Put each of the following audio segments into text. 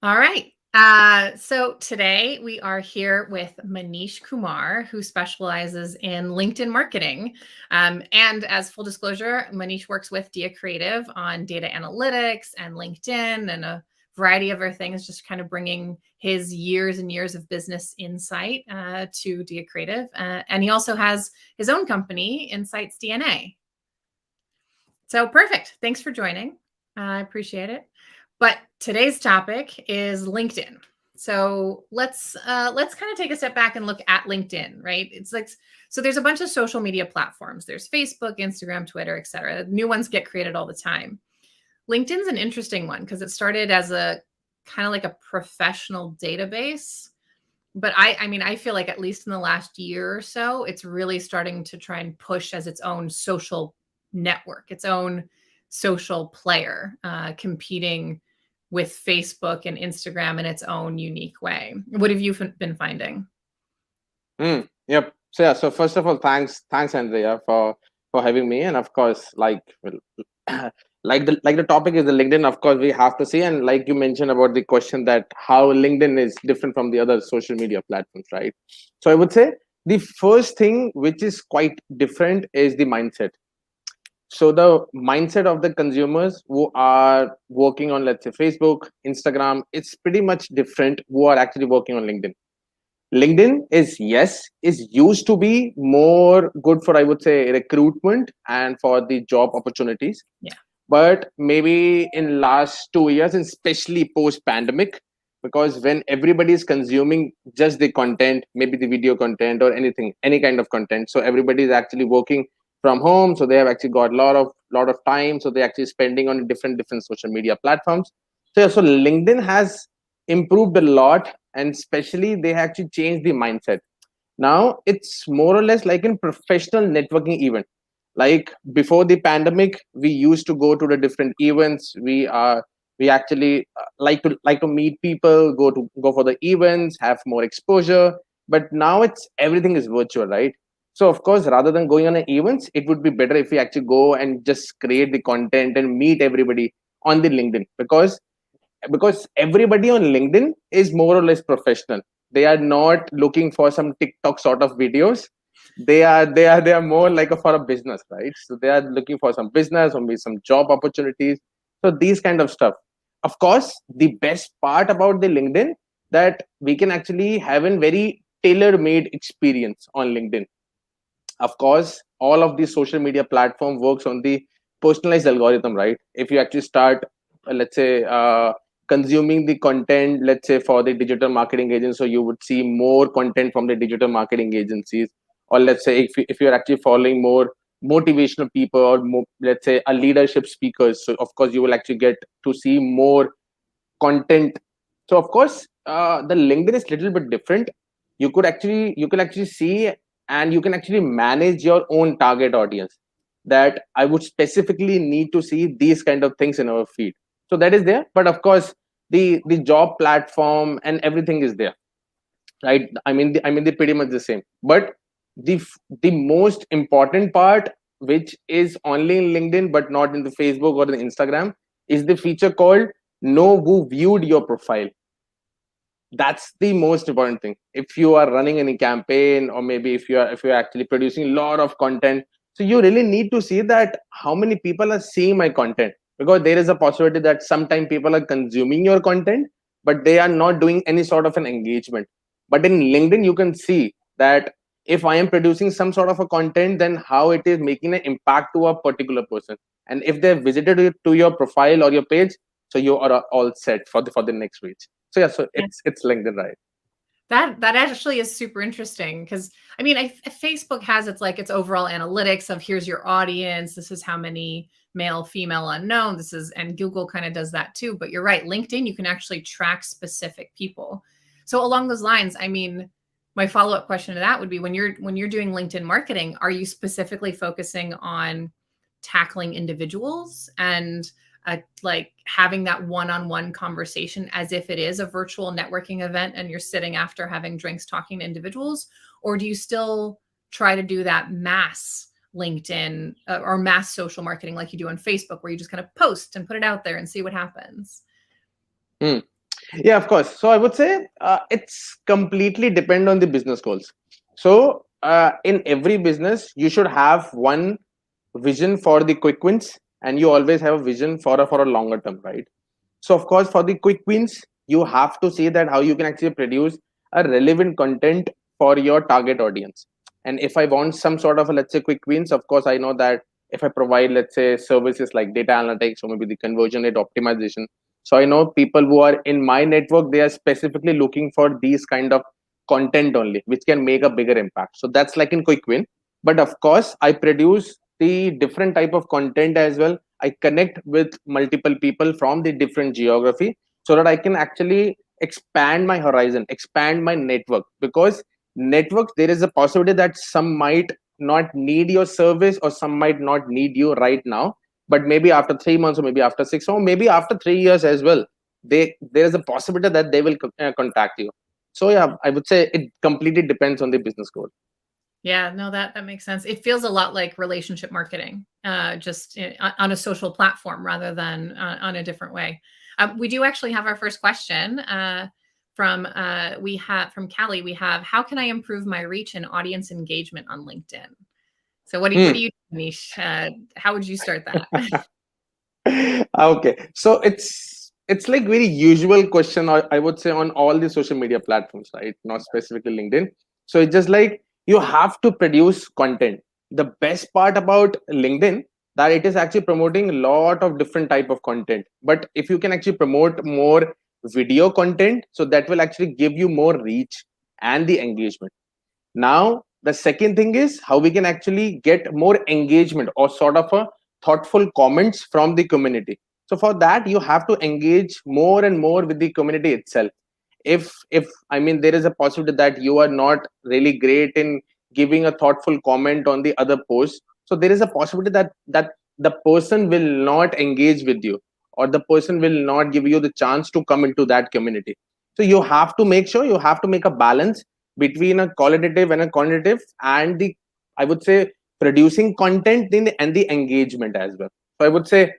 All right. So today we are here with Manish Kumar, who specializes in LinkedIn marketing. And as full disclosure, Manish works with Dia Creative on data analytics and LinkedIn and a variety of other things, just kind of bringing his years and years of business insight to Dia Creative. And he also has his own company, Insights DNA. So perfect. Thanks for joining. I appreciate it. But today's topic is LinkedIn. So let's kind of take a step back and look at LinkedIn, right? It's like, so there's a bunch of social media platforms. There's Facebook, Instagram, Twitter, et cetera. New ones get created all the time. LinkedIn's an interesting one because it started as a kind of like a professional database. But I mean, I feel like at least in the last year or so, it's really starting to try and push as its own social network, its own social player, competing with Facebook and Instagram in its own unique way. What have you been finding? Yep. So yeah. So first of all, thanks, Andrea, for having me. And of course, like the topic is the LinkedIn. Of course, we have to see. And like you mentioned about the question that how LinkedIn is different from the other social media platforms, right? So I would say the first thing which is quite different is the mindset. So the mindset of the consumers who are working on, let's say, Facebook, Instagram, it's pretty much different who are actually working on LinkedIn. LinkedIn is used to be more good for, I would say, recruitment and for the job opportunities. Yeah. But maybe in last 2 years, and especially post pandemic, because when everybody is consuming just the content, maybe the video content or anything, any kind of content, so everybody is actually working from home, so they have actually got lot of time, so they're actually spending on different social media platforms. So yeah, so LinkedIn has improved a lot, and especially they actually changed the mindset. Now it's more or less like in professional networking event. Like before the pandemic, we used to go to the different events. We actually like to meet people, go for the events, have more exposure. But now it's everything is virtual, right? So of course, rather than going on an events, it would be better if we actually go and just create the content and meet everybody on the LinkedIn, because everybody on LinkedIn is more or less professional. They are not looking for some TikTok sort of videos. They are more like for a business, right? So they are looking for some business or maybe some job opportunities. So these kind of stuff. Of course, the best part about the LinkedIn that we can actually have a very tailor-made experience on LinkedIn. Of course, all of these social media platform works on the personalized algorithm, right? If you actually start, let's say, consuming the content, let's say for the digital marketing agents, so you would see more content from the digital marketing agencies. Or let's say if you're actually following more motivational people or more, let's say a leadership speakers, so of course you will actually get to see more content. So of course, the LinkedIn is little bit different. You could actually see, and you can actually manage your own target audience, that I would specifically need to see these kind of things in our feed. So that is there. But of course, the job platform and everything is there, right? I mean they're pretty much the same. But the most important part, which is only in LinkedIn but not in the Facebook or the Instagram, is the feature called know who viewed your profile. That's the most important thing. If you are running any campaign, or maybe if you're actually producing a lot of content, so you really need to see that how many people are seeing my content, because there is a possibility that sometimes people are consuming your content but they are not doing any sort of an engagement. But in LinkedIn you can see that if I am producing some sort of a content, then how it is making an impact to a particular person, and if they visited to your profile or your page, so you are all set for the next week. So yeah, so it's LinkedIn, right? That actually is super interesting because I mean, Facebook has its overall analytics of here's your audience, this is how many male, female, unknown, this is, and Google kind of does that too. But you're right, LinkedIn, you can actually track specific people. So along those lines, I mean, my follow-up question to that would be when you're doing LinkedIn marketing, are you specifically focusing on tackling individuals and like having that one-on-one conversation as if it is a virtual networking event and you're sitting after having drinks talking to individuals? Or do you still try to do that mass LinkedIn or mass social marketing like you do on Facebook, where you just kind of post and put it out there and see what happens? Hmm. Yeah, of course. So I would say it's completely depend on the business goals. So in every business, you should have one vision for the quick wins, and you always have a vision for a longer term, right? So of course, for the quick wins, you have to see that how you can actually produce a relevant content for your target audience. And if I want some sort of a, let's say, quick wins, of course I know that if I provide, let's say, services like data analytics or maybe the conversion rate optimization, so I know people who are in my network, they are specifically looking for these kind of content only, which can make a bigger impact. So that's like in quick win. But of course, I produce the different type of content as well. I connect with multiple people from the different geography so that I can actually expand my horizon, expand my network. Because networks, there is a possibility that some might not need your service or some might not need you right now, but maybe after 3 months or maybe after 6 or maybe after 3 years as well, there is a possibility that they will contact you. So yeah, I would say it completely depends on the business goal. Yeah, no, that makes sense. It feels a lot like relationship marketing, just on a social platform rather than on a different way. We do actually have our first question from from Callie. We have, how can I improve my reach and audience engagement on LinkedIn? So what do you do, Manish? How would you start that? Okay, so it's like very usual question, or I would say on all the social media platforms, right? Not specifically LinkedIn. So it's just like you have to produce content. The best part about LinkedIn, that it is actually promoting a lot of different type of content. But if you can actually promote more video content, so that will actually give you more reach and the engagement. Now the second thing is how we can actually get more engagement or sort of a thoughtful comments from the community. So for that, you have to engage more and more with the community itself. If I mean, there is a possibility that you are not really great in giving a thoughtful comment on the other post, so there is a possibility that the person will not engage with you, or the person will not give you the chance to come into that community. So you have to make sure, you have to make a balance between a qualitative and a quantitative, and the, I would say, producing content and the engagement as well. So I would say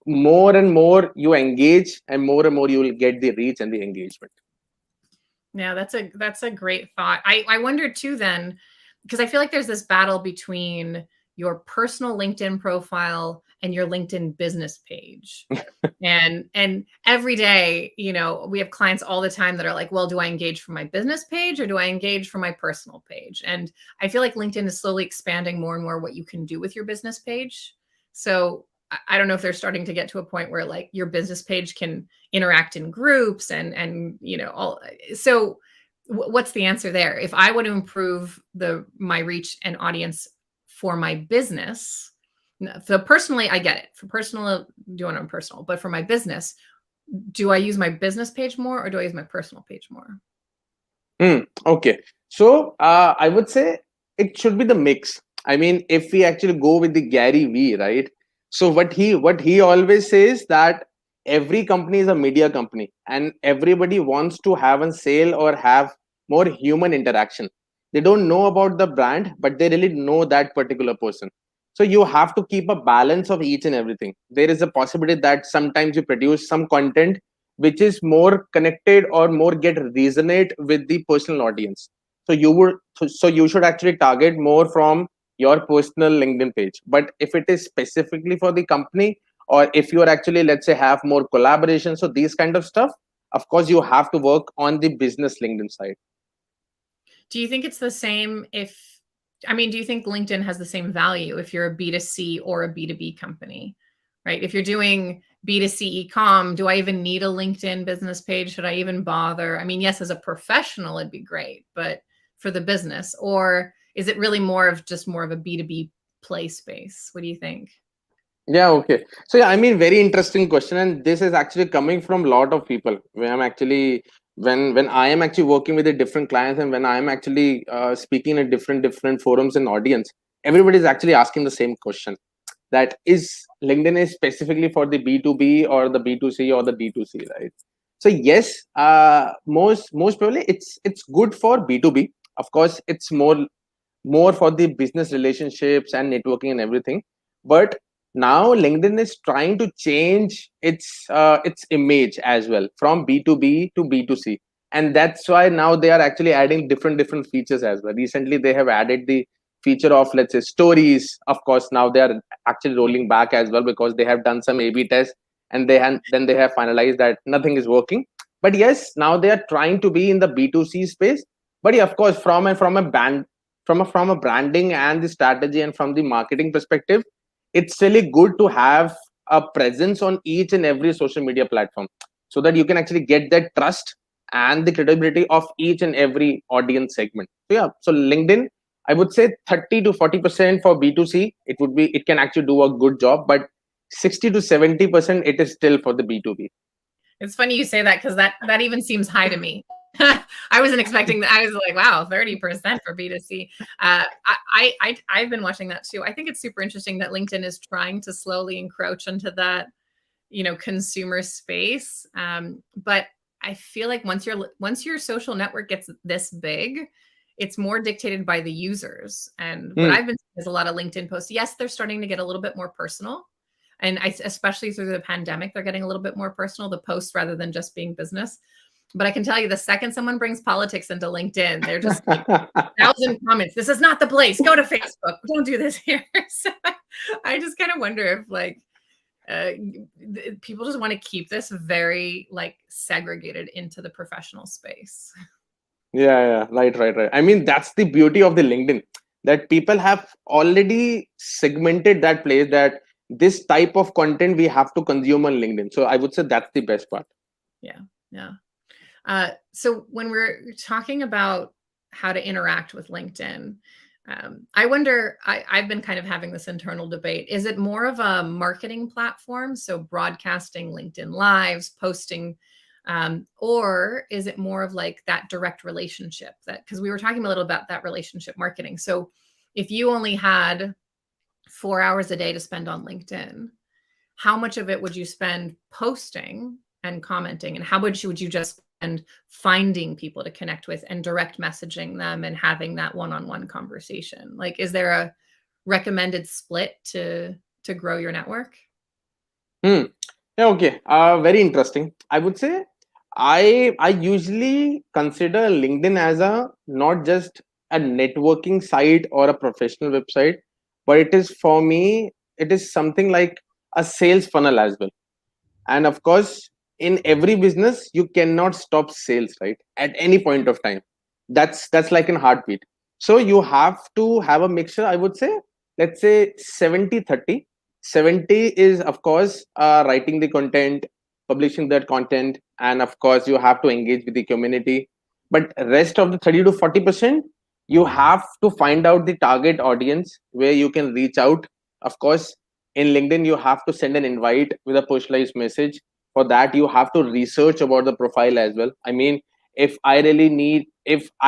more and more you engage, and more you will get the reach and the engagement. Yeah, that's a great thought. I wondered too then, because I feel like there's this battle between your personal LinkedIn profile and your LinkedIn business page. And every day, we have clients all the time that are like, well, do I engage from my business page or do I engage from my personal page? And I feel like LinkedIn is slowly expanding more and more what you can do with your business page. So I don't know if they're starting to get to a point where like your business page can interact in groups and all. So what's the answer there? If I want to improve my reach and audience for my business, so personally, I get it. For personal, doing it on personal, but for my business, do I use my business page more or do I use my personal page more? Okay, so I would say it should be the mix. I mean, if we actually go with the Gary Vee, right? So what he always says that every company is a media company, and everybody wants to have a sale or have more human interaction. They don't know about the brand, but they really know that particular person. So you have to keep a balance of each and everything. There is a possibility that sometimes you produce some content which is more connected or more get resonate with the personal audience. So you should actually target more from your personal LinkedIn page. But if it is specifically for the company, or if you are actually, let's say, have more collaboration, so these kind of stuff, of course you have to work on the business LinkedIn side. Do you think it's the same do you think LinkedIn has the same value if you're a B2C or a B2B company, right? If you're doing B2C e-com, do I even need a LinkedIn business page? Should I even bother? I mean, yes, as a professional, it'd be great, but for the business, or is it really more of a B2B play space? What do you think? Yeah, okay. So yeah, I mean, very interesting question, and this is actually coming from a lot of people. When I'm actually when I am actually working with the different clients, and when I am actually speaking at different forums and audience, everybody is actually asking the same question: that is LinkedIn is specifically for the B2B or the B2C or the D2C, right? So yes, most probably it's good for B2B. Of course, it's more for the business relationships and networking and everything. But now LinkedIn is trying to change its image as well from B2B to B2C, and that's why now they are actually adding different features as well. Recently they have added the feature of, let's say, stories. Of course, now they are actually rolling back as well because they have done some A/B tests, and then they have finalized that nothing is working. But yes, now they are trying to be in the B2C space. But yeah, of course, from a branding and the strategy and from the marketing perspective, it's really good to have a presence on each and every social media platform, so that you can actually get that trust and the credibility of each and every audience segment. So yeah, so LinkedIn, I would say 30 to 40% for B2C, it can actually do a good job, but 60 to 70% it is still for the B2B. It's funny you say that, because that even seems high to me. I wasn't expecting that. I was like, wow, 30% for B2C. I've been watching that too. I think it's super interesting that LinkedIn is trying to slowly encroach into that, consumer space. But I feel like once your social network gets this big, it's more dictated by the users. And what I've been seeing is a lot of LinkedIn posts. Yes, they're starting to get a little bit more personal. And especially through the pandemic, they're getting a little bit more personal, the posts, rather than just being business. But I can tell you, the second someone brings politics into LinkedIn, they're just like 1,000 comments. This is not the place. Go to Facebook. Don't do this here. So I just kind of wonder if people just want to keep this very segregated into the professional space. Yeah, right. I mean, that's the beauty of the LinkedIn, that people have already segmented that place, that this type of content we have to consume on LinkedIn. So I would say that's the best part. Yeah. So when we're talking about how to interact with LinkedIn, I wonder, I've been kind of having this internal debate. Is it more of a marketing platform, so broadcasting LinkedIn lives, posting, or is it more of that direct relationship? Because we were talking a little about that relationship marketing. So if you only had 4 hours a day to spend on LinkedIn, how much of it would you spend posting and commenting, and how much would you just spend finding people to connect with and direct messaging them and having that one-on-one conversation? Is there a recommended split to grow your network? Yeah, okay. Very interesting. I would say I usually consider LinkedIn as a not just a networking site or a professional website, but it is, for me, it is something like a sales funnel as well. And of course, in every business, you cannot stop sales, right? At any point of time. That's like a heartbeat. So you have to have a mixture, I would say. Let's say 70-30. 70 is, of course, writing the content, publishing that content, and of course you have to engage with the community. But rest of the 30 to 40%, you have to find out the target audience where you can reach out. Of course, in LinkedIn, you have to send an invite with a personalized message. For that, you have to research about the profile as well. I mean, if I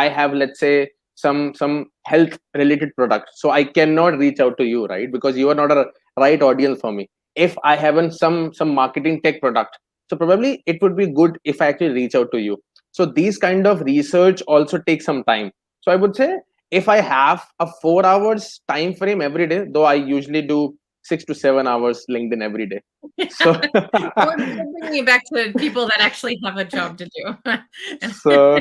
have, let's say, some health related product, so I cannot reach out to you, right? Because you are not a right audience for me. If I haven't some marketing tech product, so probably it would be good if I actually reach out to you. So these kind of research also takes some time. So I would say, if I have a 4 hours time frame every day, though I usually do 6 to 7 hours LinkedIn every day. So We're bringing you back to people that actually have a job to do. so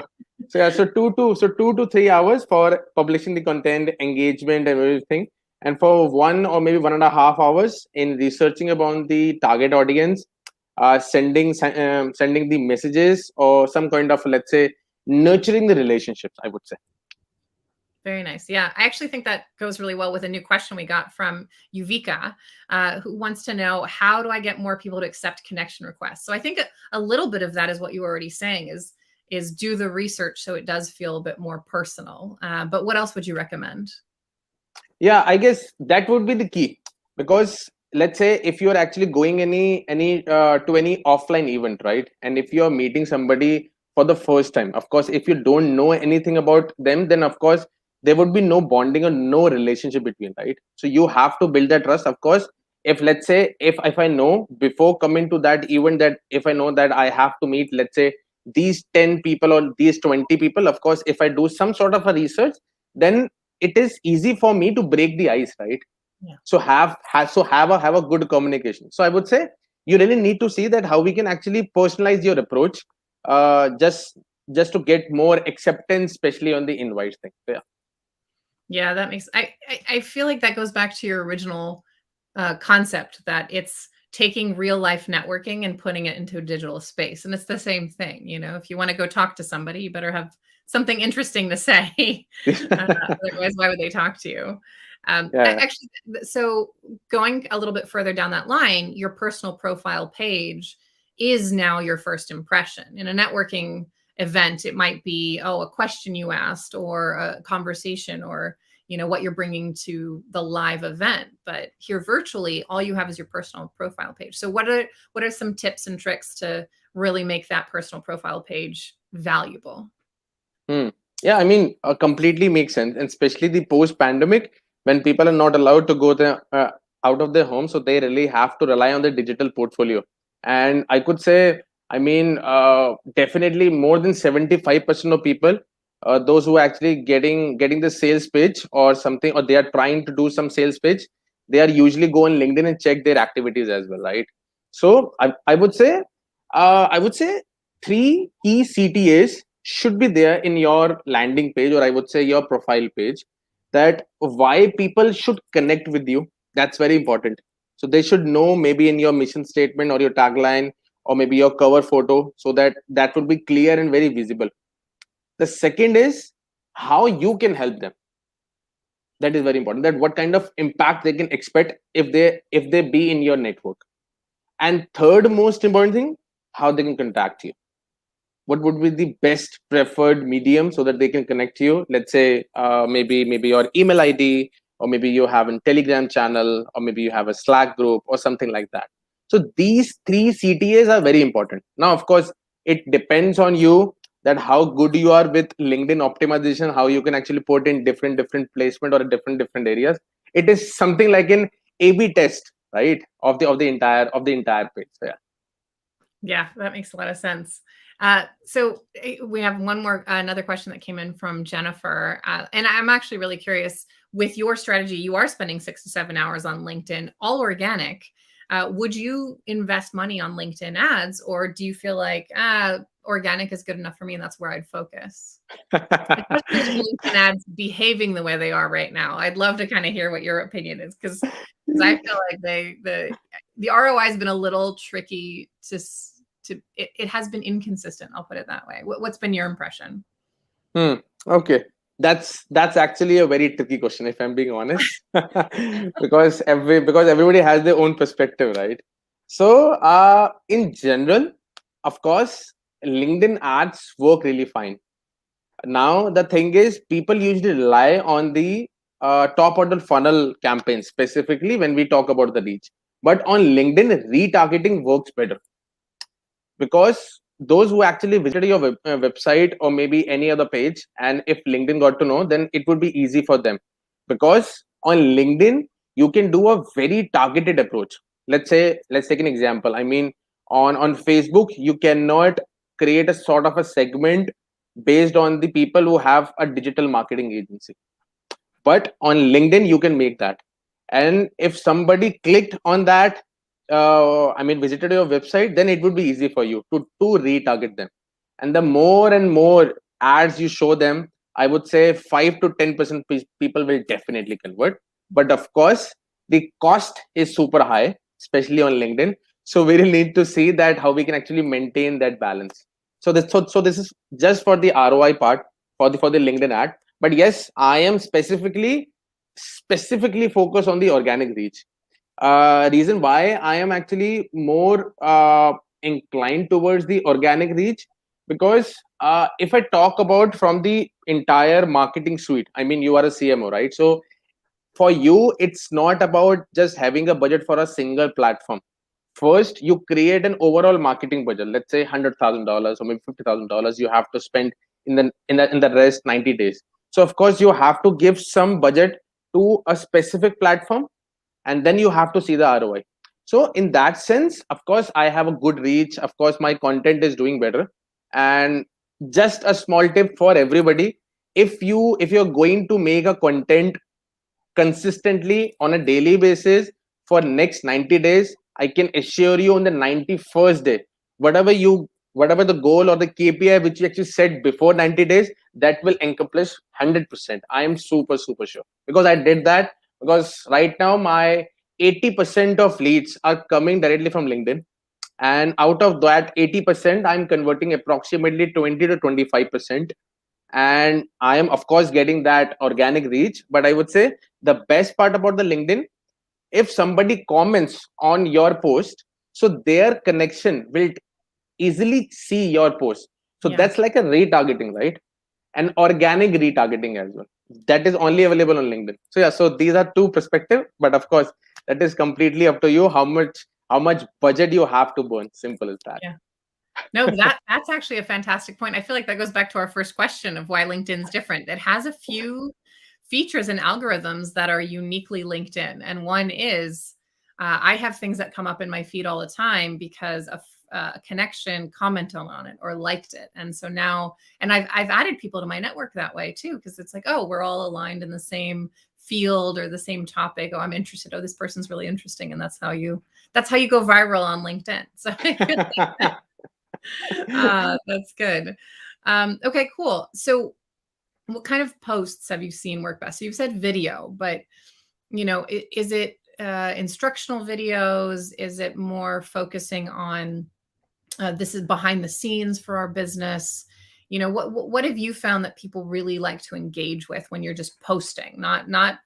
yeah, so 2 to 3 hours for publishing the content, engagement, and everything, and for 1 or maybe 1.5 hours in researching about the target audience, sending the messages, or some kind of, let's say, nurturing the relationships, I would say. Very nice. Yeah, I actually think that goes really well with a new question we got from Yuvika, who wants to know, how do I get more people to accept connection requests? So I think a little bit of that is what you were already saying, is do the research so it does feel a bit more personal. But what else would you recommend? Yeah, I guess that would be the key, because let's say if you're actually going any to any offline event, right, and if you're meeting somebody for the first time, of course, if you don't know anything about them, then of course there would be no bonding or no relationship between, right? So you have to build that trust. Of course, if, let's say, if I know before coming to that event, that if I know that I have to meet, let's say, these 10 people or these 20 people, of course, if I do some sort of a research, then it is easy for me to break the ice, right? Because I know that these 10 people or these 20 people, of course, if I do some sort of a research, then Yeah. So have a good communication. So I would say you really need to see that how we can actually personalize your approach, just to get more acceptance, especially on the invites thing. So, yeah. Yeah, that makes I feel like that goes back to your original concept that it's taking real life networking and putting it into a digital space. And it's the same thing. You know, if you want to go talk to somebody, you better have something interesting to say. Otherwise, why would they talk to you? Yeah. Actually, so going a little bit further down that line, your personal profile page is now your first impression. In a networking event, it might be, oh, a question you asked or a conversation or what you're bringing to the live event. But here virtually, all you have is your personal profile page. So what are some tips and tricks to really make that personal profile page valuable? Yeah, I mean, completely makes sense, and especially the post-pandemic when people are not allowed to go out of their home, so they really have to rely on the digital portfolio. And I could say, I mean, definitely more than 75% of people, those who are actually getting the sales page or something, or they are trying to do some sales page, they are usually go on LinkedIn and check their activities as well, right? So I would say three key CTAs should be there in your landing page, or I would say your profile page, that why people should connect with you. That's very important. So they should know maybe in your mission statement or your tagline or maybe your cover photo, so that would be clear and very visible. The second is how you can help them. That is very important, that what kind of impact they can expect if they be in your network. And third most important thing, how they can contact you. What would be the best preferred medium so that they can connect to you? Let's say maybe your email ID, or maybe you have a Telegram channel, or maybe you have a Slack group or something like that. So these three CTAs are very important. Now, of course, it depends on you that how good you are with LinkedIn optimization, how you can actually put in different placement or different areas. It is something like an A/B test, right, of the entire page. So, yeah. Yeah, that makes a lot of sense. So we have another question that came in from Jennifer. And I'm actually really curious, with your strategy, you are spending 6 to 7 hours on LinkedIn, all organic. Would you invest money on LinkedIn ads, or do you feel like organic is good enough for me and that's where I'd focus? Especially with LinkedIn ads behaving the way they are right now. I'd love to kind of hear what your opinion is, because I feel like the ROI has been a little tricky it has been inconsistent. I'll put it that way. What's been your impression? Okay, that's actually a very tricky question, if I'm being honest, because everybody has their own perspective, right? So, in general, of course, LinkedIn ads work really fine. Now, the thing is, people usually rely on the top of the funnel campaigns, specifically when we talk about the reach. But on LinkedIn, retargeting works better, because those who actually visited your website or maybe any other page, and if LinkedIn got to know, then it would be easy for them, because on LinkedIn you can do a very targeted approach. Let's take an example. I mean, on Facebook you cannot create a sort of a segment based on the people who have a digital marketing agency, but on LinkedIn you can make that. And if somebody clicked on that, I mean visited your website, then it would be easy for you to retarget them. And the more and more ads you show them, I would say 5 to 10% people will definitely convert. But of course the cost is super high, especially on LinkedIn. So we will need to see that how we can actually maintain that balance. So this is just for the ROI part, for the LinkedIn ad. But yes, I am specifically focused on the organic reach. Reason why I am actually more inclined towards the organic reach, because if I talk about from the entire marketing suite, I mean, you are a CMO, right? So for you, it's not about just having a budget for a single platform. First, you create an overall marketing budget. Let's say $100,000 or maybe $50,000 you have to spend in the rest 90 days. So of course you have to give some budget to a specific platform, and then you have to see the ROI. So in that sense, of course, I have a good reach. Of course, my content is doing better. And just a small tip for everybody: if you're going to make a content consistently on a daily basis for next 90 days, I can assure you on the 91st day, whatever the goal or the KPI which you actually set before 90 days, that will accomplish 100%. I am super, super sure, because I did that. Because right now my 80% of leads are coming directly from LinkedIn, and out of that 80%, I'm converting approximately 20 to 25%. And I am of course getting that organic reach. But I would say the best part about the LinkedIn, if somebody comments on your post, so their connection will easily see your post. So Yeah. that's like a retargeting, right? And organic retargeting as well, that is only available on LinkedIn. So yeah, so these are two perspectives, but of course that is completely up to you, how much budget you have to burn. Simple as that. Yeah. No, that's actually a fantastic point. I feel like that goes back to our first question of why LinkedIn's different. It has a few features and algorithms that are uniquely LinkedIn. And one is I have things that come up in my feed all the time because a connection commented on it or liked it. And so now, and I've added people to my network that way too, because it's like, oh, we're all aligned in the same field or the same topic. Oh, I'm interested. Oh, this person's really interesting. And that's how you go viral on LinkedIn. So I feel like that's good. Okay, cool. So what kind of posts have you seen work best? So you've said video, but is it instructional videos? Is it more focusing on this is behind the scenes for our business? What have you found that people really like to engage with when you're just posting, not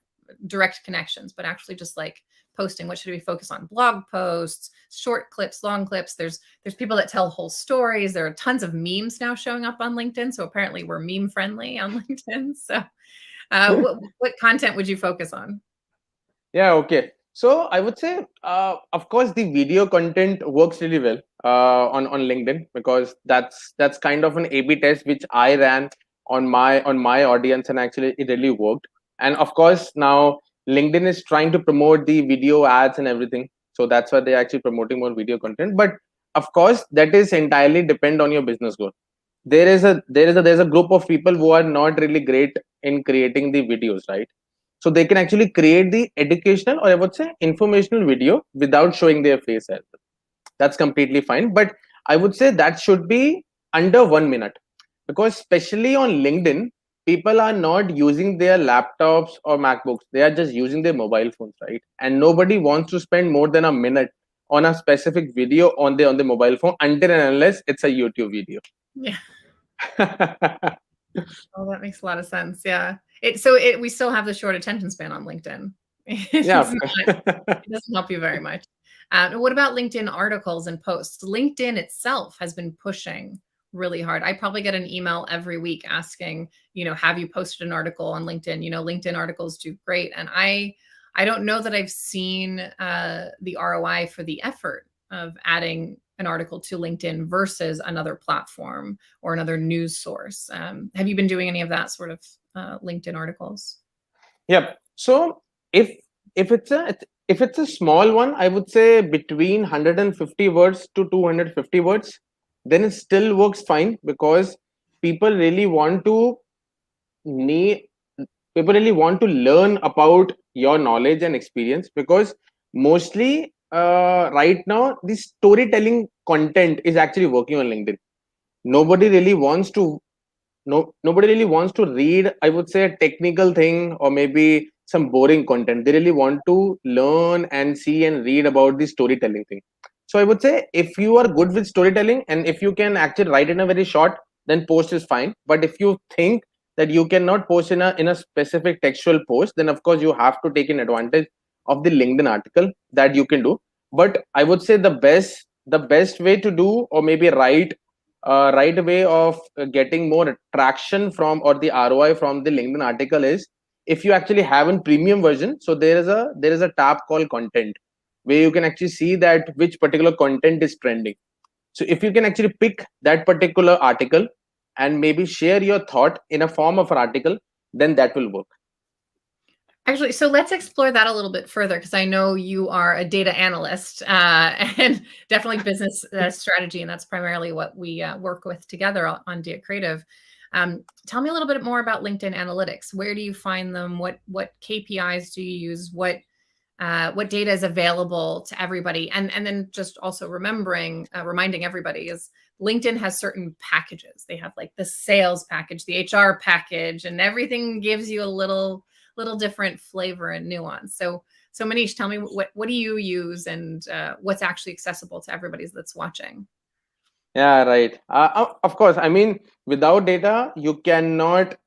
direct connections, but actually just like posting? What should we focus on? Blog posts, short clips, long clips. There's people that tell whole stories. There are tons of memes now showing up on LinkedIn. So apparently we're meme friendly on LinkedIn. So what content would you focus on? Yeah, okay. So I would say, of course, the video content works really well on LinkedIn, because that's kind of an A/B test which I ran on my audience, and actually it really worked. And of course, now LinkedIn is trying to promote the video ads and everything, so that's why they're actually promoting more video content. But of course, that is entirely depend on your business goal. There's a group of people who are not really great in creating the videos, right? So they can actually create the educational, or I would say informational video without showing their face as well. That's completely fine. But I would say that should be under 1 minute, because especially on LinkedIn, people are not using their laptops or MacBooks. They are just using their mobile phones, right? And nobody wants to spend more than a minute on a specific video on the mobile phone, until and unless it's a YouTube video. Yeah. Oh, that makes a lot of sense. Yeah. We still have the short attention span on LinkedIn. It doesn't help you very much. What about LinkedIn articles and posts? LinkedIn itself has been pushing really hard. I probably get an email every week asking, have you posted an article on LinkedIn? LinkedIn articles do great. And I don't know that I've seen the ROI for the effort of adding an article to LinkedIn versus another platform or another news source. Have you been doing any of that sort of LinkedIn articles? Yep. So if it's a small one, I would say between 150 words to 250 words, then it still works fine, because people really want to need people really want to learn about your knowledge and experience. Because mostly right now the storytelling content is actually working on LinkedIn. Nobody really wants to nobody really wants to read, I would say, a technical thing or maybe some boring content. They really want to learn and see and read about the storytelling thing. So I would say, if you are good with storytelling and if you can actually write in a very short, then post is fine. But if you think that you cannot post in a specific textual post, then of course you have to take an advantage of the LinkedIn article that you can do. But I would say the best way to do, or maybe right way of getting more traction from, or the ROI from the LinkedIn article, is if you actually have a premium version. So there is a tab called content, where you can actually see that which particular content is trending. So if you can actually pick that particular article and maybe share your thought in a form of an article, then that will work. Actually, so let's explore that a little bit further, because I know you are a data analyst and definitely business strategy, and that's primarily what we work with together on Dia Creative. Tell me a little bit more about LinkedIn Analytics. Where do you find them? What KPIs do you use? What data is available to everybody? And then just also reminding everybody is LinkedIn has certain packages. They have like the sales package, the HR package, and everything gives you a little different flavor and nuance. So Manish, tell me what do you use, and what's actually accessible to everybody that's watching? Yeah, right. Of course. I mean, without data, you cannot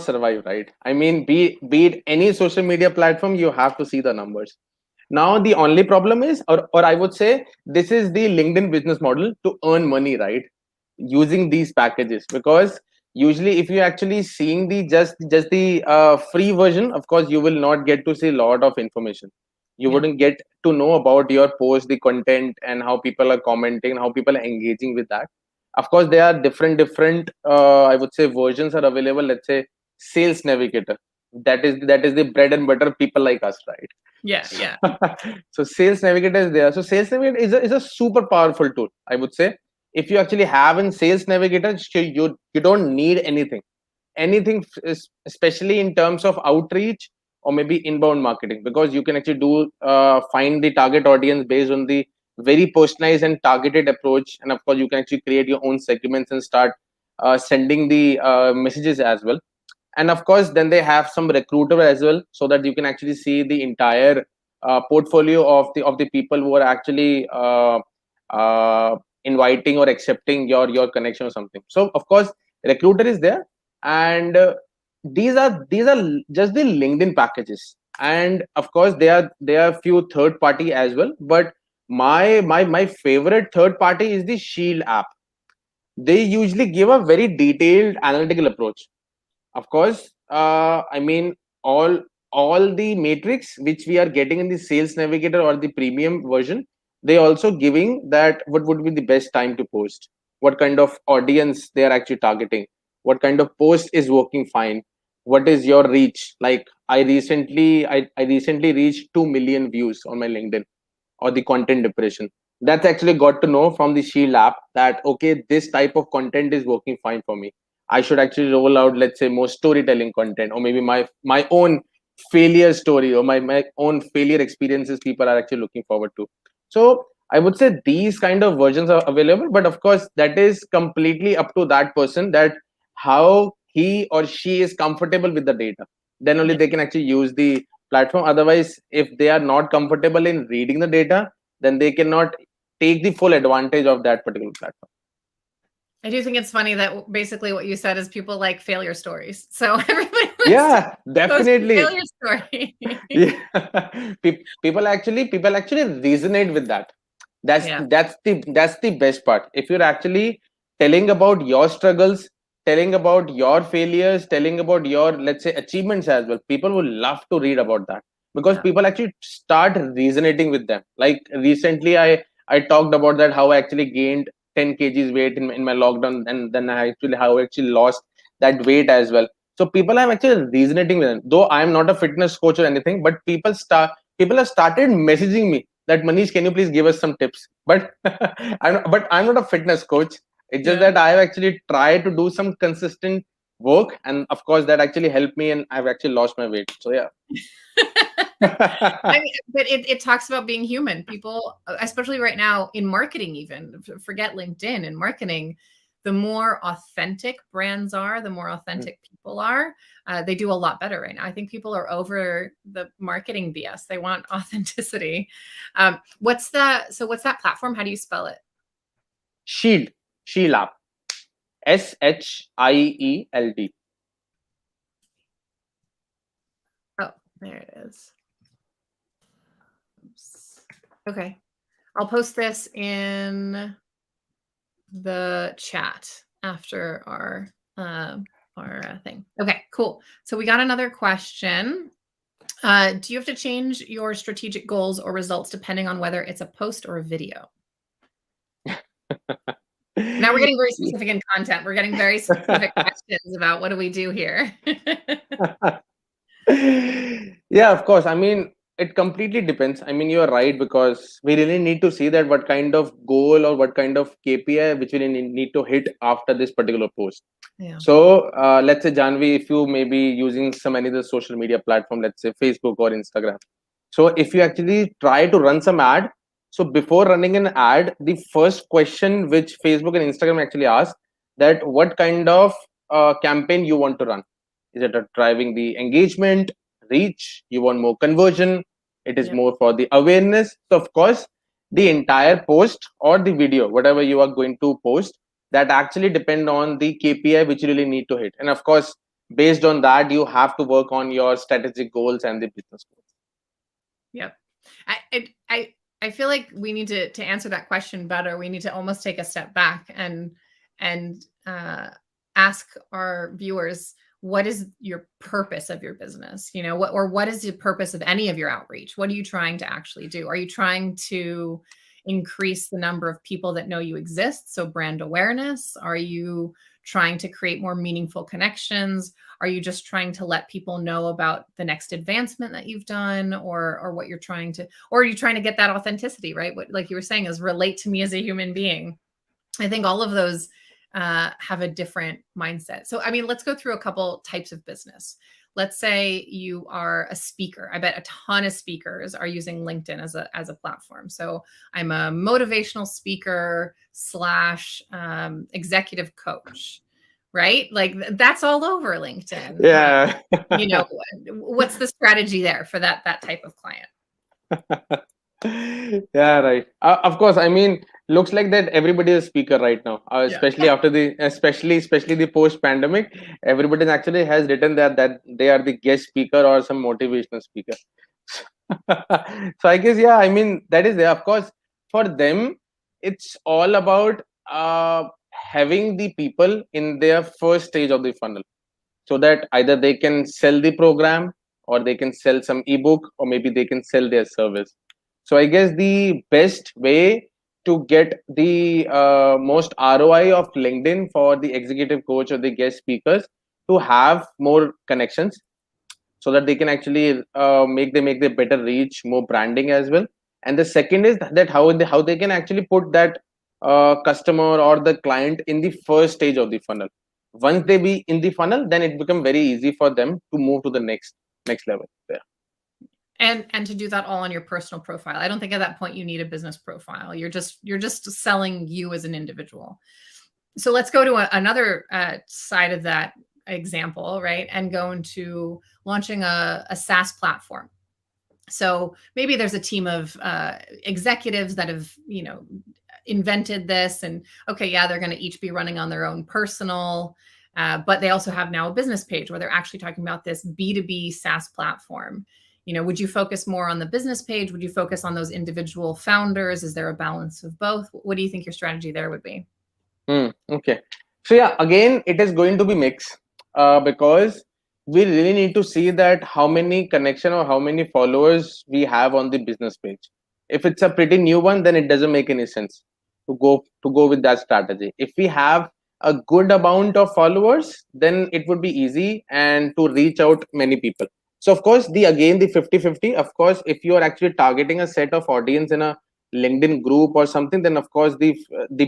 survive, right? I mean, be it any social media platform, you have to see the numbers. Now, the only problem is, or I would say, this is the LinkedIn business model to earn money, right? Using these packages, because usually, if you actually seeing the just the free version, of course, you will not get to see a lot of information. You Yeah. wouldn't get to know about your post, the content, and how people are commenting, how people are engaging with that. Of course, there are different I would say versions are available. Let's say Sales Navigator, that is the bread and butter people like us, right? Yeah. So, Yeah. so Sales Navigator is there. So Sales Navigator is a super powerful tool, I would say. If you actually have in Sales Navigator, you don't need anything, especially in terms of outreach or maybe inbound marketing, because you can actually do find the target audience based on the very personalized and targeted approach. And of course, you can actually create your own segments and start sending the messages as well. And of course, then they have some recruiter as well, so that you can actually see the entire portfolio of the people who are actually uh, inviting or accepting your connection or something. So of course, recruiter is there. And these are just the LinkedIn packages. And of course, there are few third party as well, but my favorite third party is the Shield app. They usually give a very detailed analytical approach. Of course, I mean, all the matrix which we are getting in the Sales Navigator or the premium version, they also giving that what would be the best time to post, what kind of audience they are actually targeting, what kind of post is working fine, what is your reach. Like I recently reached 2 million views on my LinkedIn, or the content depression. That's actually got to know from the Shield app that okay, this type of content is working fine for me. I should actually roll out, let's say, more storytelling content, or maybe my own failure story, or my own failure experiences people are actually looking forward to. So I would say these kind of versions are available, but of course that is completely up to that person, that how he or she is comfortable with the data. Then only Yeah. they can actually use the platform. Otherwise, if they are not comfortable in reading the data, then they cannot take the full advantage of that particular platform. I do think it's funny that basically what you said is people like failure stories. So everybody wants to Yeah, post a definitely. failure story. Yeah. People actually resonate with that. that's Yeah. that's the that's the best part. If you're actually telling about your struggles, telling about your failures, telling about your, let's say, achievements as well, people will love to read about that, because Yeah. people actually start resonating with them. Like recently, I talked about that, how I actually gained 10 kgs weight in my lockdown, and then how I actually lost that weight as well. So people are actually resonating with them. Though I'm not a fitness coach or anything, but people have started messaging me that Manish, can you please give us some tips? But I'm not a fitness coach. It's just Yeah. that I've actually tried to do some consistent work, and of course that actually helped me, and I've actually lost my weight. So yeah. I mean, but it talks about being human. People, especially right now in marketing, even forget LinkedIn, in marketing, the more authentic brands are, the more authentic people are, they do a lot better right now. I think people are over the marketing BS. They want authenticity. What's that platform? How do you spell it? Shield, Shield app, SHIELD. Oh, there it is. Oops. Okay. I'll post this in the chat after our thing. Okay, cool. So we got another question. Do you have to change your strategic goals or results depending on whether it's a post or a video? Now we're getting very specific in content. We're getting very specific questions about what do we do here. Yeah, of course. I mean, it completely depends. I mean, you're right, because we really need to see that what kind of goal or what kind of KPI which we need to hit after this particular post. Yeah. So let's say, Janvi, if you may be using some any other social media platform, let's say Facebook or Instagram. So if you actually try to run some ad, so before running an ad, the first question which Facebook and Instagram actually ask, that what kind of campaign you want to run. Is it a driving the engagement, reach? You want more conversion? It is Yep. more for the awareness. So of course, the entire post or the video, whatever you are going to post, that actually depend on the KPI which you really need to hit. And of course, based on that, you have to work on your strategic goals and the business goals. Yep. I feel like we need to answer that question better. We need to almost take a step back and ask our viewers, what is your purpose of your business? You know, what is the purpose of any of your outreach? What are you trying to actually do? Are you trying to increase the number of people that know you exist, so brand awareness? Are you trying to create more meaningful connections? Are you just trying to let people know about the next advancement that you've done, or what you're trying to, or are you trying to get that authenticity, right? What, like you were saying, is relate to me as a human being. I think all of those have a different mindset. So, I mean, let's go through a couple types of business. Let's say you are a speaker. I bet a ton of speakers are using LinkedIn as a platform. So I'm a motivational speaker slash executive coach, right? Like that's all over LinkedIn. Yeah. You know, what's the strategy there for that type of client? Yeah, right. Of course, I mean, looks like that everybody is a speaker right now, Yeah. especially after the especially the post pandemic. Everybody actually has written that they are the guest speaker or some motivational speaker. So I guess, yeah, I mean, that is there. Of course, for them, it's all about having the people in their first stage of the funnel, so that either they can sell the program, or they can sell some ebook, or maybe they can sell their service. So I guess the best way to get the most ROI of LinkedIn for the executive coach or the guest speakers, to have more connections, so that they can actually make the better reach, more branding as well. And the second is that how they can actually put that customer or the client in the first stage of the funnel. Once they be in the funnel, then it become very easy for them to move to the next level there. And to do that all on your personal profile. I don't think at that point you need a business profile. You're just selling you as an individual. So let's go to another side of that example, right? And go into launching a SaaS platform. So maybe there's a team of executives that have, you know, invented this, and okay, yeah, they're going to each be running on their own personal, but they also have now a business page where they're actually talking about this B2B SaaS platform. You know, would you focus more on the business page? Would you focus on those individual founders? Is there a balance of both? What do you think your strategy there would be? Okay. So yeah, again, it is going to be mixed, because we really need to see that how many connection or how many followers we have on the business page. If it's a pretty new one, then it doesn't make any sense to go with that strategy. If we have a good amount of followers, then it would be easy and to reach out many people. So of course, the 50-50. Of course, if you are actually targeting a set of audience in a LinkedIn group or something, then of course the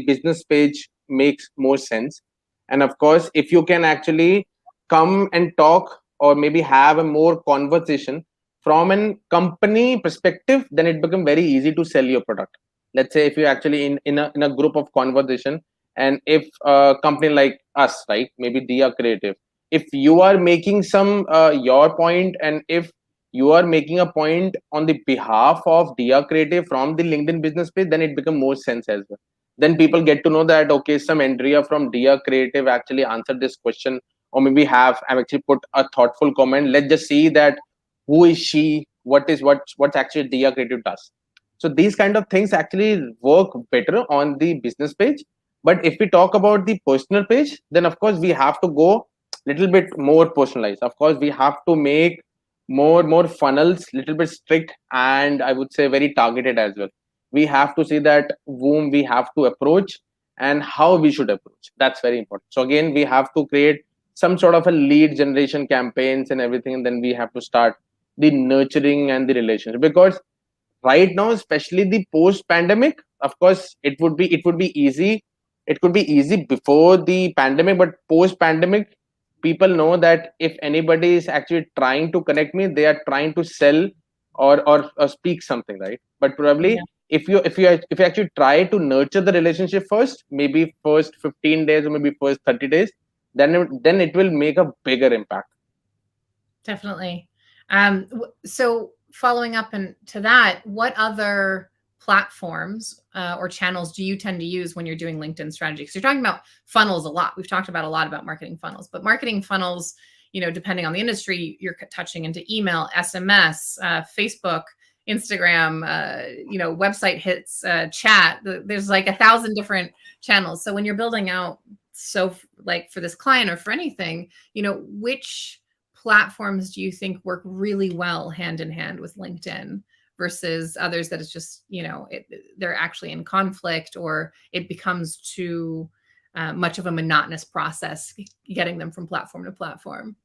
business page makes more sense. And of course, if you can actually come and talk, or maybe have a more conversation from a company perspective, then it becomes very easy to sell your product. Let's say if you're actually in a group of conversation, and if a company like us, right, maybe Dia Creative, if you are making some your point, and if you are making a point on the behalf of Dia Creative from the LinkedIn business page, then it becomes more sense as well. Then people get to know that, okay, some Andrea from Dia Creative actually answered this question, or maybe have actually put a thoughtful comment. Let's just see that who is she, what's actually Dia Creative does. So these kind of things actually work better on the business page. But if we talk about the personal page, then of course we have to go little bit more personalized. Of course, we have to make more funnels, little bit strict, and I would say very targeted as well. We have to see that whom we have to approach and how we should approach. That's very important. So again, we have to create some sort of a lead generation campaigns and everything, and then we have to start the nurturing and the relationship. Because right now, especially the post pandemic, of course it would be easy, it could be easy before the pandemic, but post pandemic, people know that if anybody is actually trying to connect me, they are trying to sell or speak something, right? But Yeah, probably if you actually try to nurture the relationship first, maybe first 15 days or maybe first 30 days, then it will make a bigger impact. definitely. So following up and to that, what other platforms or channels do you tend to use when you're doing LinkedIn strategy? Because you're talking about funnels a lot. We've talked about a lot about marketing funnels, but marketing funnels, depending on the industry, you're touching into email, SMS, Facebook, Instagram, website hits, chat. There's like 1,000 different channels. So when you're building out, so like for this client or for anything, which platforms do you think work really well hand in hand with LinkedIn versus others that it's just, they're actually in conflict, or it becomes too much of a monotonous process getting them from platform to platform?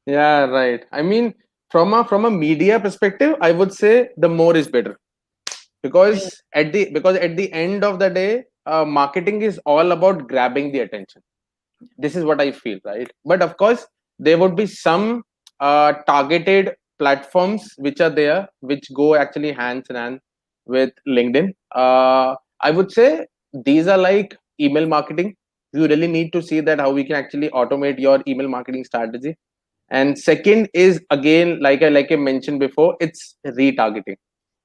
Yeah, right. I mean, from a media perspective, I would say the more is better, Really? because at the end of the day, marketing is all about grabbing the attention. This is what I feel, right? But of course, there would be some targeted platforms which are there, which go actually hands in hand with LinkedIn. I would say these are like email marketing. You really need to see that how we can actually automate your email marketing strategy. And second is, again, like I mentioned before, it's retargeting.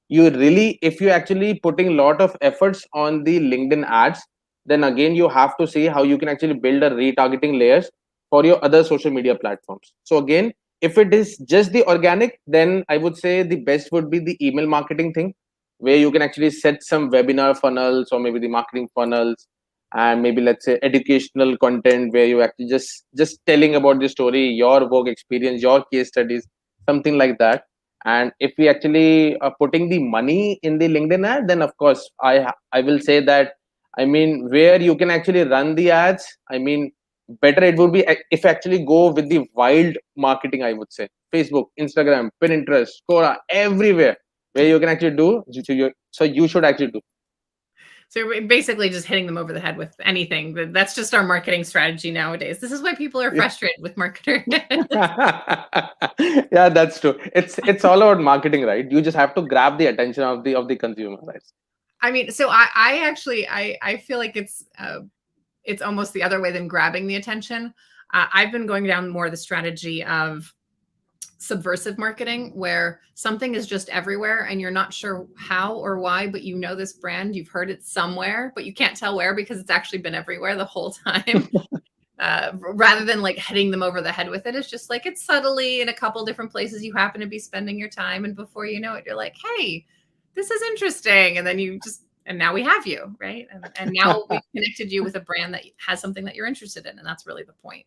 You really, if you actually putting a lot of efforts on the LinkedIn ads, then again you have to see how you can actually build a retargeting layers for your other social media platforms. So again, if it is just the organic, then I would say the best would be the email marketing thing, where you can actually set some webinar funnels or maybe the marketing funnels, and maybe let's say educational content where you actually just telling about the story, your work experience, your case studies, something like that. And if we actually are putting the money in the LinkedIn ad, then of course I will say that, I mean, where you can actually run the ads, I mean, better it would be if actually go with the wild marketing, I would say Facebook, Instagram, Pinterest, Quora, everywhere where you can actually do. So you should actually do. So we're basically just hitting them over the head with anything. That's just our marketing strategy nowadays. This is why people are frustrated with marketers. Yeah, that's true. It's all about marketing, right? You just have to grab the attention of the consumer, right? I mean, so I actually I feel like it's almost the other way than grabbing the attention. I've been going down more the strategy of subversive marketing, where something is just everywhere and you're not sure how or why, but this brand, you've heard it somewhere, but you can't tell where because it's actually been everywhere the whole time. Rather than like hitting them over the head with it, it's just like it's subtly in a couple different places you happen to be spending your time, and before you know it, you're like, hey, this is interesting, and then and now we have you, right? And now we've connected you with a brand that has something that you're interested in, and that's really the point,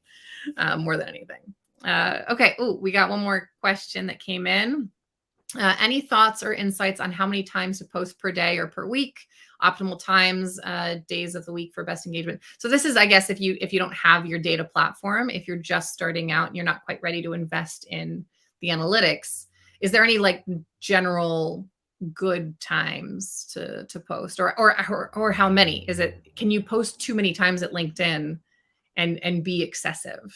more than anything. Okay. Oh, we got one more question that came in. Any thoughts or insights on how many times to post per day or per week? Optimal times, days of the week for best engagement. So this is, I guess, if you don't have your data platform, if you're just starting out and you're not quite ready to invest in the analytics, is there any like general good times to post, or how many? Is it, can you post too many times at LinkedIn and be excessive?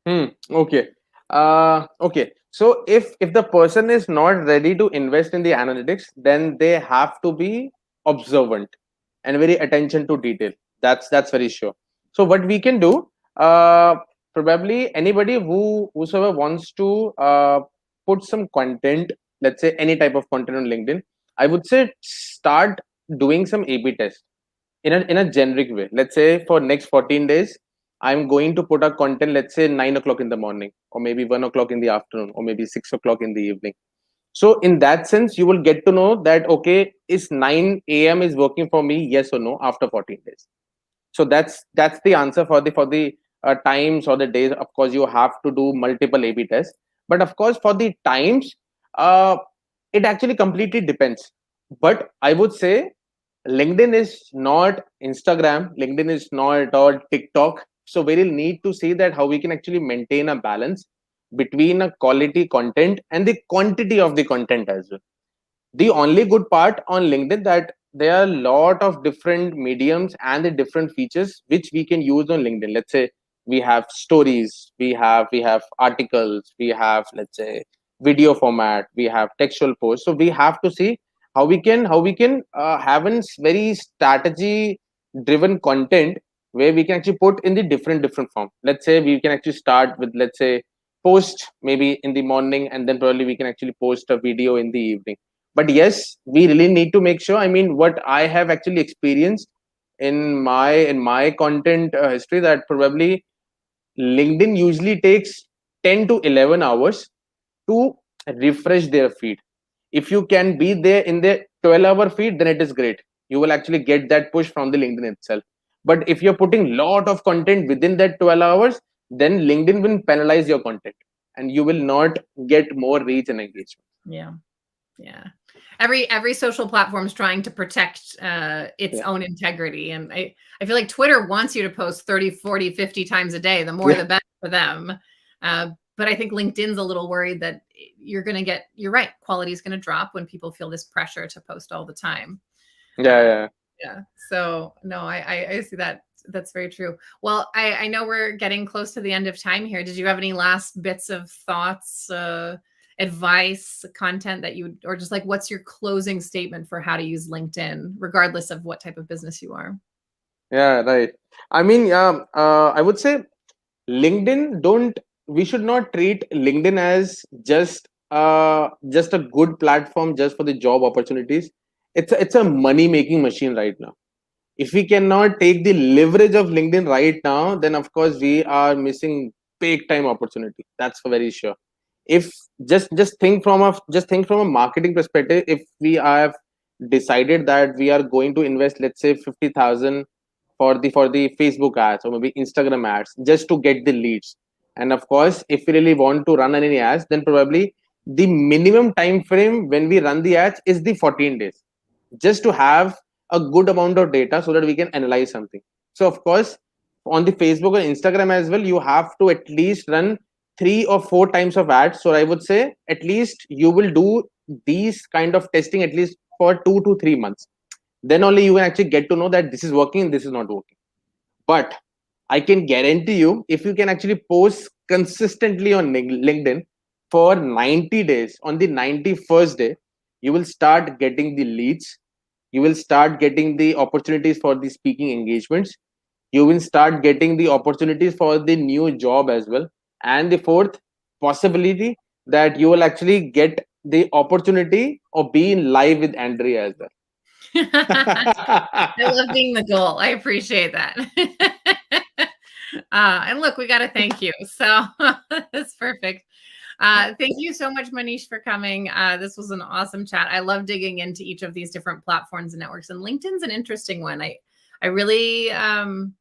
Okay. Okay. So if the person is not ready to invest in the analytics, then they have to be observant and very attention to detail. That's very sure. So what we can do, probably anybody whosoever wants to put some content, let's say any type of content on LinkedIn, I would say start doing some A/B test in a generic way. Let's say for next 14 days, I'm going to put a content, let's say 9 o'clock in the morning, or maybe 1 o'clock in the afternoon, or maybe 6 o'clock in the evening. So in that sense, you will get to know that, okay, is 9 a.m. is working for me, yes or no, after 14 days. So that's the answer for the times or the days. Of course, you have to do multiple A/B tests, but of course for the times, uh, it actually completely depends. But I would say LinkedIn is not Instagram. LinkedIn is not at all TikTok. So we will need to see that how we can actually maintain a balance between a quality content and the quantity of the content as well. The only good part on LinkedIn that there are a lot of different mediums and the different features which we can use on LinkedIn. Let's say we have stories, we have articles, we have, let's say, video format, we have textual posts. So we have to see how we can have a very strategy driven content where we can actually put in the different form. Let's say we can actually start with, let's say, post maybe in the morning, and then probably we can actually post a video in the evening. But yes, we really need to make sure, I mean, what I have actually experienced in my content history, that probably LinkedIn usually takes 10 to 11 hours to refresh their feed. If you can be there in the 12-hour feed, then it is great. You will actually get that push from the LinkedIn itself. But if you're putting lot of content within that 12 hours, then LinkedIn will penalize your content and you will not get more reach and engagement. Yeah. Every social platform is trying to protect its own integrity. And I feel like Twitter wants you to post 30, 40, 50 times a day. The more, the better for them. But I think LinkedIn's a little worried that you're right, quality is going to drop when people feel this pressure to post all the time. Yeah. So no, I see that. That's very true. Well, I know we're getting close to the end of time here. Did you have any last bits of thoughts, advice, content that you, or just like, what's your closing statement for how to use LinkedIn, regardless of what type of business you are? Yeah, right. I mean, I would say we should not treat LinkedIn as just a good platform just for the job opportunities. It's a money making machine right now. If we cannot take the leverage of LinkedIn right now, then of course we are missing big time opportunity. That's for very sure. If just think from a marketing perspective, if we have decided that we are going to invest, let's say, 50,000 for the Facebook ads or maybe Instagram ads just to get the leads. And of course, if we really want to run any ads, then probably the minimum time frame when we run the ads is the 14 days, just to have a good amount of data so that we can analyze something. So of course, on the Facebook or Instagram as well, you have to at least run 3 or 4 times of ads. So I would say at least you will do these kind of testing at least for 2 to 3 months. Then only you can actually get to know that this is working, this is not working. But I can guarantee you, if you can actually post consistently on LinkedIn for 90 days, on the 91st day, you will start getting the leads. You will start getting the opportunities for the speaking engagements. You will start getting the opportunities for the new job as well. And the fourth possibility, that you will actually get the opportunity of being live with Andrea as well. I love being the goal. I appreciate that. And look, we got to thank you. So that's perfect. Thank you so much, Manish, for coming. This was an awesome chat. I love digging into each of these different platforms and networks, and LinkedIn's an interesting one. I really, I'm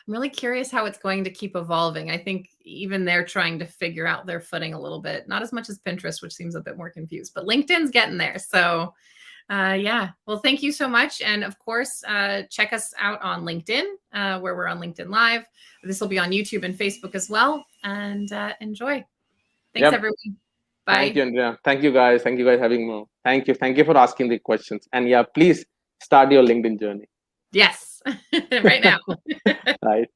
really curious how it's going to keep evolving. I think even they're trying to figure out their footing a little bit, not as much as Pinterest, which seems a bit more confused, but LinkedIn's getting there. So yeah, well, thank you so much. And of course, check us out on LinkedIn, where we're on LinkedIn Live. This will be on YouTube and Facebook as well. And enjoy. Thanks, everyone. Bye. Thank you, Andrea. Thank you, guys. Thank you, guys, having me. Thank you. Thank you for asking the questions. And yeah, please start your LinkedIn journey. Yes, right now. Right.